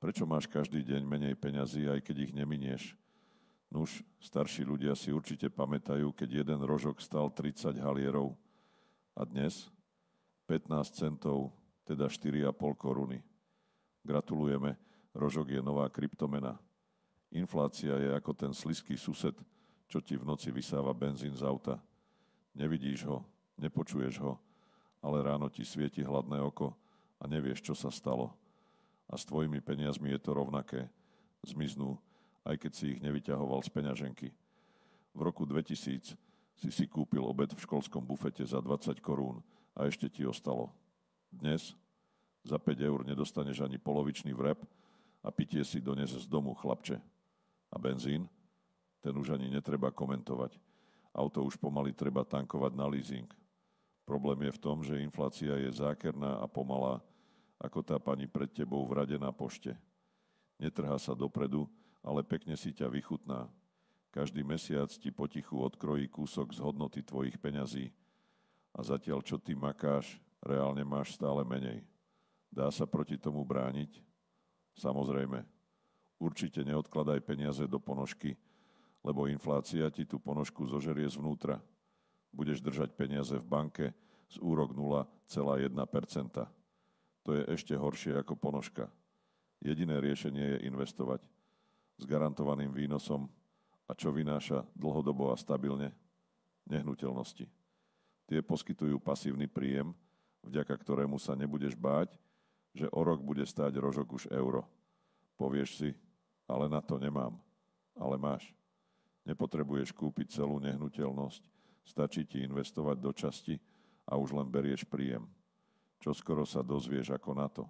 Prečo máš každý deň menej peňazí, aj keď ich neminieš? Nuž, starší ľudia si určite pamätajú, keď jeden rožok stal 30 halierov a dnes 15 centov, teda 4,5 koruny. Gratulujeme, rožok je nová kryptomena. Inflácia je ako ten slizký sused, čo ti v noci vysáva benzín z auta. Nevidíš ho, nepočuješ ho, ale ráno ti svieti hladné oko a nevieš, čo sa stalo. A s tvojimi peniazmi je to rovnaké. Zmiznú, aj keď si ich nevyťahoval z peňaženky. V roku 2000 si kúpil obed v školskom bufete za 20 korún a ešte ti ostalo. Dnes za 5 eur nedostaneš ani polovičný vrep a pitie si dones z domu, chlapče. A benzín? Ten už ani netreba komentovať. Auto už pomaly treba tankovať na leasing. Problém je v tom, že inflácia je zákerná a pomalá, ako tá pani pred tebou v rade na pošte. Netrhá sa dopredu, ale pekne si ťa vychutná. Každý mesiac ti potichu odkrojí kúsok z hodnoty tvojich peňazí. A zatiaľ, čo ty makáš, reálne máš stále menej. Dá sa proti tomu brániť? Samozrejme. Určite neodkladaj peniaze do ponožky, lebo inflácia ti tú ponožku zožerie zvnútra. Budeš držať peniaze v banke z úrok 0,1%. To je ešte horšie ako ponožka. Jediné riešenie je investovať s garantovaným výnosom a čo vynáša dlhodobo a stabilne? Nehnuteľnosti. Tie poskytujú pasívny príjem, vďaka ktorému sa nebudeš báť, že o rok bude stáť rožok už euro. Povieš si, ale na to nemám. Ale máš. Nepotrebuješ kúpiť celú nehnuteľnosť, stačí ti investovať do časti a už len berieš príjem. Čoskoro sa dozvieš ako na to.